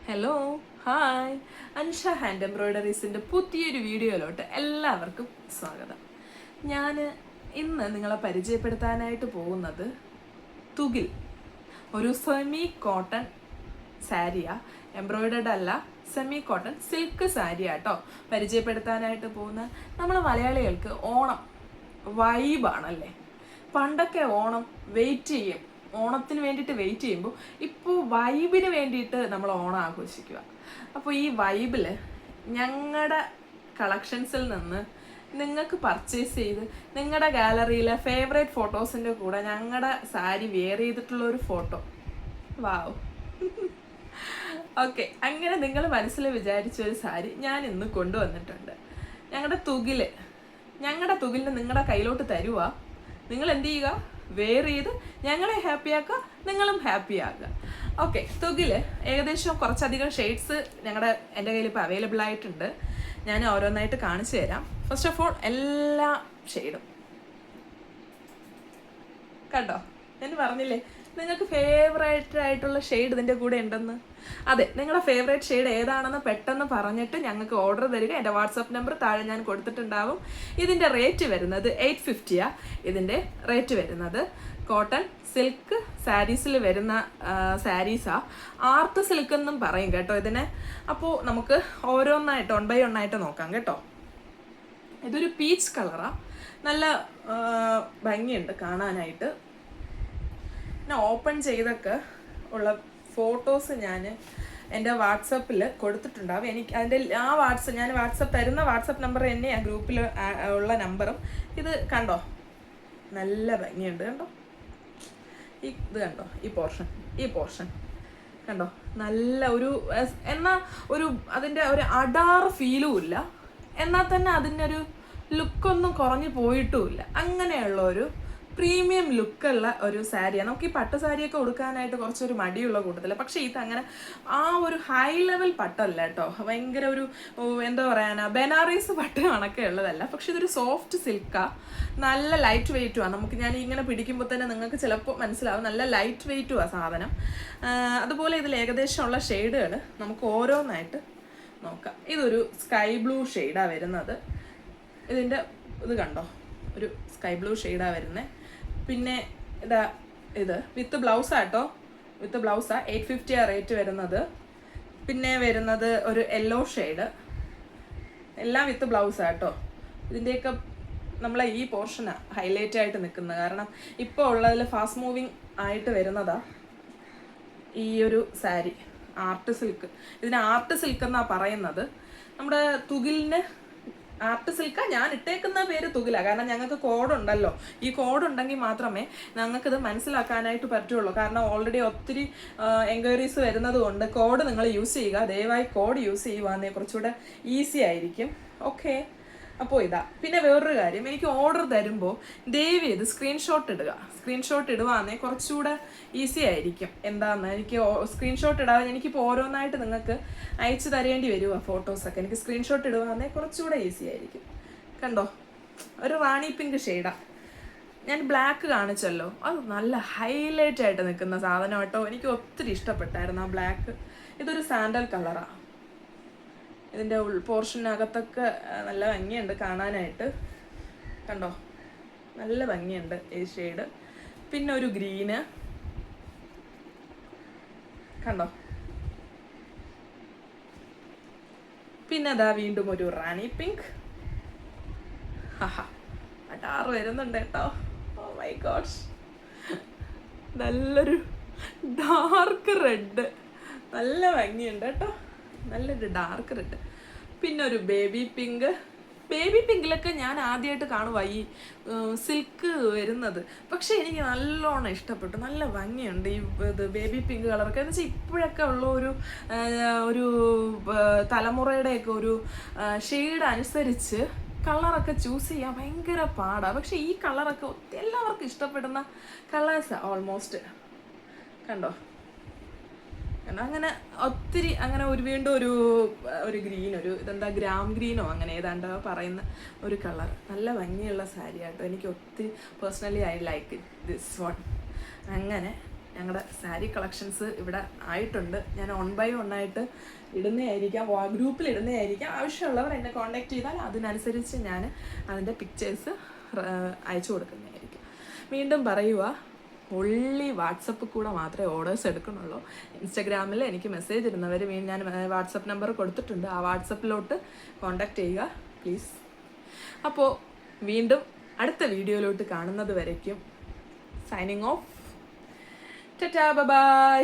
Hello hi Ansha hand എംബ്രോയ്ഡറീസിൻ്റെ പുതിയൊരു വീഡിയോയിലോട്ട് എല്ലാവർക്കും സ്വാഗതം. ഞാൻ ഇന്ന് നിങ്ങളെ പരിചയപ്പെടുത്താനായിട്ട് പോകുന്നത് തുകിൽ ഒരു സെമി കോട്ടൺ സാരിയാ, എംബ്രോയ്ഡർഡ് അല്ല, സെമി കോട്ടൺ സിൽക്ക് സാരിയാട്ടോ പരിചയപ്പെടുത്താനായിട്ട് പോകുന്ന. നമ്മൾ മലയാളികൾക്ക് ഓണം വൈബാണല്ലേ. പണ്ടൊക്കെ ഓണം വെയിറ്റ് ചെയ്യും, ഓണത്തിന് വേണ്ടിയിട്ട് വെയിറ്റ് ചെയ്യുമ്പോൾ ഇപ്പോൾ വൈബിന് വേണ്ടിയിട്ട് നമ്മൾ ഓണം ആഘോഷിക്കുക. അപ്പോൾ ഈ വൈബിൽ ഞങ്ങളുടെ കളക്ഷൻസിൽ നിന്ന് നിങ്ങൾക്ക് പർച്ചേസ് ചെയ്ത് നിങ്ങളുടെ ഗാലറിയിലെ ഫേവറേറ്റ് ഫോട്ടോസിൻ്റെ കൂടെ ഞങ്ങളുടെ സാരി വെയർ ചെയ്തിട്ടുള്ള ഒരു ഫോട്ടോ, വാവ്. ഓക്കെ, അങ്ങനെ നിങ്ങൾ മനസ്സിൽ വിചാരിച്ച ഒരു സാരി ഞാൻ ഇന്ന് കൊണ്ടുവന്നിട്ടുണ്ട്. ഞങ്ങളുടെ തുകിലിന് നിങ്ങളുടെ കയ്യിലോട്ട് തരുക. നിങ്ങൾ എന്ത് ചെയ്യുക? വെയർ ചെയ്ത് ഞങ്ങളെ ഹാപ്പിയാക്കുക, നിങ്ങളും ഹാപ്പി ആക്കുക. ഓക്കെ, തുകില് ഏകദേശം കുറച്ചധികം ഷെയ്ഡ്സ് എൻ്റെ കയ്യിൽ ഇപ്പോൾ അവൈലബിൾ ആയിട്ടുണ്ട്. ഞാൻ ഓരോന്നായിട്ട് കാണിച്ചു തരാം. ഫസ്റ്റ് ഓഫ് ഓൾ എല്ലാ ഷെയ്ഡും കണ്ടോ, ഞാൻ പറഞ്ഞില്ലേ നിങ്ങൾക്ക് ഫേവറേറ്റ് ആയിട്ടുള്ള ഷെയ്ഡ് ഇതിൻ്റെ കൂടെ ഉണ്ടെന്ന്. അതെ, നിങ്ങളുടെ ഫേവറേറ്റ് ഷെയ്ഡ് ഏതാണെന്ന് പെട്ടെന്ന് പറഞ്ഞിട്ട് ഞങ്ങൾക്ക് ഓർഡർ തരിക. എൻ്റെ വാട്സാപ്പ് നമ്പർ താഴെ ഞാൻ കൊടുത്തിട്ടുണ്ടാവും. ഇതിൻ്റെ റേറ്റ് വരുന്നത് 850 ഇതിൻ്റെ റേറ്റ് വരുന്നത്. കോട്ടൺ സിൽക്ക് സാരീസിൽ വരുന്ന സാരീസാ. ആർട്ട് സിൽക്ക് എന്നും പറയും കേട്ടോ ഇതിനെ. അപ്പോൾ നമുക്ക് ഓരോന്നായിട്ട് 1 by 1 ആയിട്ട് നോക്കാം കേട്ടോ. ഇതൊരു പീച്ച് കളറാ, നല്ല ഭംഗിയുണ്ട് കാണാനായിട്ട്. പിന്നെ ഓപ്പൺ ചെയ്തൊക്കെ ഉള്ള ഫോട്ടോസ് ഞാൻ എൻ്റെ വാട്സപ്പിൽ കൊടുത്തിട്ടുണ്ടാവും. എനിക്ക് അതിൻ്റെ ഞാൻ തരുന്ന വാട്സപ്പ് നമ്പർ തന്നെ ആ ഗ്രൂപ്പിൽ ഉള്ള നമ്പറും. ഇത് കണ്ടോ, നല്ല ഭംഗിയുണ്ട് കണ്ടോ. ഇത് കണ്ടോ, ഈ പോർഷൻ കണ്ടോ, നല്ല അതിൻ്റെ ഒരു അഡാർ ഫീലും ഇല്ല, എന്നാൽ തന്നെ അതിൻ്റെ ഒരു ലുക്കൊന്നും കുറഞ്ഞു പോയിട്ടുമില്ല. അങ്ങനെയുള്ള ഒരു പ്രീമിയം ലുക്കുള്ള ഒരു സാരിയാണ്. നമുക്ക് ഈ പട്ട് സാരിയൊക്കെ ഉടുക്കാനായിട്ട് കുറച്ചൊരു മടിയുള്ള കൂട്ടത്തില്ല. പക്ഷേ ഇത് അങ്ങനെ ആ ഒരു ഹൈ ലെവൽ പട്ടല്ല കേട്ടോ. ഭയങ്കര ഒരു എന്താ പറയാനാ, ബനാറീസ് പട്ട് കണക്കെ ഉള്ളതല്ല. പക്ഷെ ഇതൊരു സോഫ്റ്റ് സിൽക്കാ, നല്ല ലൈറ്റ് വെയ്റ്റുമാണ്. നമുക്ക് ഞാൻ ഇങ്ങനെ പിടിക്കുമ്പോൾ തന്നെ നിങ്ങൾക്ക് ചിലപ്പോൾ മനസ്സിലാവും, നല്ല ലൈറ്റ് വെയ്റ്റുമാണ് സാധനം. അതുപോലെ ഇതിൽ ഏകദേശമുള്ള ഷെയ്ഡുകൾ നമുക്ക് ഓരോന്നായിട്ട് നോക്കാം. ഇതൊരു സ്കൈ ബ്ലൂ ഷെയ്ഡാണ് വരുന്നത്. ഇതിൻ്റെ ഇത് കണ്ടോ, ഒരു സ്കൈ ബ്ലൂ ഷെയ്ഡാണ് വരുന്നത്. പിന്നെ ഇത് വിത്ത് ബ്ലൗസാട്ടോ, വിത്ത് ബ്ലൗസാ. 850 റേറ്റ് വരുന്നത്. പിന്നെ വരുന്നത് ഒരു യെല്ലോ ഷെയ്ഡ്, എല്ലാം വിത്ത് ബ്ലൗസാട്ടോ. ഇതിൻ്റെയൊക്കെ നമ്മളെ ഈ പോർഷനാണ് ഹൈലൈറ്റ് ആയിട്ട് നിൽക്കുന്നത്. കാരണം ഇപ്പോൾ ഉള്ളതിൽ ഫാസ്റ്റ് മൂവിങ് ആയിട്ട് വരുന്നതാ ഈ ഒരു സാരി. ആർട്ട് സിൽക്ക്, ഇതിന് ആർട്ട് സിൽക്ക് എന്നാണ് പറയുന്നത്. നമ്മുടെ തുകിലിന് ആർട്ട് സിൽക്കാ ഞാൻ ഇട്ടേക്കുന്ന പേര് തുകില. കാരണം ഞങ്ങൾക്ക് കോഡുണ്ടല്ലോ. ഈ കോഡ് ഉണ്ടെങ്കിൽ മാത്രമേ ഞങ്ങൾക്കിത് മനസ്സിലാക്കാനായിട്ട് പറ്റുള്ളൂ. കാരണം ഓൾറെഡി ഒത്തിരി എൻക്വയറീസ് വരുന്നത് കൊണ്ട് കോഡ് നിങ്ങൾ യൂസ് ചെയ്യുക. ദയവായി കോഡ് യൂസ് ചെയ്യുവാന്നേ കുറച്ചുകൂടെ ഈസി ആയിരിക്കും. ഓക്കെ, അപ്പോൾ ഇതാ. പിന്നെ വേറൊരു കാര്യം, എനിക്ക് ഓർഡർ തരുമ്പോൾ ദയവ് ചെയ്ത് സ്ക്രീൻഷോട്ട് ഇടുവാന്നേ കുറച്ചുകൂടെ ഈസി ആയിരിക്കും. എന്താണെന്ന് എനിക്ക് സ്ക്രീൻഷോട്ട് ഇടാതെ എനിക്കിപ്പോൾ ഓരോന്നായിട്ട് നിങ്ങൾക്ക് അയച്ചു തരേണ്ടി വരുമോ ഫോട്ടോസൊക്കെ. എനിക്ക് സ്ക്രീൻഷോട്ട് ഇടുവാന്നേ കുറച്ചുകൂടെ ഈസി ആയിരിക്കും. കണ്ടോ, ഒരു റാണി പിങ്ക് ഷെയ്ഡാണ്. ഞാൻ ബ്ലാക്ക് കാണിച്ചല്ലോ, അത് നല്ല ഹൈലൈറ്റ് ആയിട്ട് നിൽക്കുന്ന സാധനം കേട്ടോ. എനിക്ക് ഒത്തിരി ഇഷ്ടപ്പെട്ടായിരുന്നു ആ ബ്ലാക്ക്. ഇതൊരു സാൻഡൽ കളറാണ്. ഇതിൻ്റെ പോർഷനകത്തൊക്കെ നല്ല ഭംഗിയുണ്ട് കാണാനായിട്ട്. കണ്ടോ, നല്ല ഭംഗിയുണ്ട് ഈ ഷെയ്ഡ്. പിന്നെ ഒരു ഗ്രീന് കണ്ടോ. പിന്നെ അതാ വീണ്ടും ഒരു റാണി പിങ്ക്. അടാറ് വരുന്നുണ്ട് കേട്ടോ. ഓ മൈ ഗോഡ്, നല്ലൊരു ഡാർക്ക് റെഡ്, നല്ല ഭംഗിയുണ്ട് കേട്ടോ. നല്ലൊരു ഡാർക്ക് റെഡ്. പിന്നെ ഒരു ബേബി പിങ്കിലൊക്കെ ഞാൻ ആദ്യമായിട്ട് കാണുക ഈ സിൽക്ക് വരുന്നത്. പക്ഷെ എനിക്ക് നല്ലോണം ഇഷ്ടപ്പെട്ടു, നല്ല ഭംഗിയുണ്ട് ഈ ഇത് ബേബി പിങ്ക് കളറൊക്കെ. എന്ന് വെച്ചാൽ ഇപ്പോഴൊക്കെ ഉള്ള ഒരു തലമുറയുടെയൊക്കെ ഒരു ഷെയ്ഡ് അനുസരിച്ച് കളറൊക്കെ ചൂസ് ചെയ്യാൻ ഭയങ്കര പാടാണ്. പക്ഷെ ഈ കളറൊക്കെ എല്ലാവർക്കും ഇഷ്ടപ്പെടുന്ന കളേഴ്സാണ് ഓൾമോസ്റ്റ്. കണ്ടോ, അങ്ങനെ ഒത്തിരി അങ്ങനെ വീണ്ടും ഒരു ഗ്രീൻ, ഇതെന്താ ഗ്രാം ഗ്രീനോ അങ്ങനെ ഏതാണ്ട് പറയുന്ന ഒരു കളർ. നല്ല ഭംഗിയുള്ള സാരി ആട്ടോ. എനിക്ക് ഒത്തിരി personally I like this one. അങ്ങനെ ഞങ്ങളുടെ സാരി കളക്ഷൻസ് ഇവിടെ ആയിട്ടുണ്ട്. ഞാൻ 1 by 1 ആയിട്ട് ഇടുന്നതായിരിക്കാം, ഗ്രൂപ്പിൽ ഇടുന്നതായിരിക്കാം. ആവശ്യമുള്ളവർ എന്നെ കോൺടാക്ട് ചെയ്താൽ അതിനനുസരിച്ച് ഞാൻ അതിൻ്റെ പിക്ചേഴ്സ് അയച്ചു കൊടുക്കുന്നതായിരിക്കും. വീണ്ടും പറയുക, ഒള്ളി വാട്സപ്പിൽ കൂടെ മാത്രമേ ഓർഡേഴ്സ് എടുക്കുന്നുള്ളൂ. ഇൻസ്റ്റഗ്രാമിൽ എനിക്ക് മെസ്സേജ് ഇടുന്നവർ ഞാൻ വാട്സപ്പ് നമ്പർ കൊടുത്തിട്ടുണ്ട്, ആ വാട്സപ്പിലോട്ട് കോൺടാക്ട് ചെയ്യുക പ്ലീസ്. അപ്പോൾ വീണ്ടും അടുത്ത വീഡിയോയിലോട്ട് കാണുന്നത് വരയ്ക്കും സൈനിങ് ഓഫ്. Tata bye.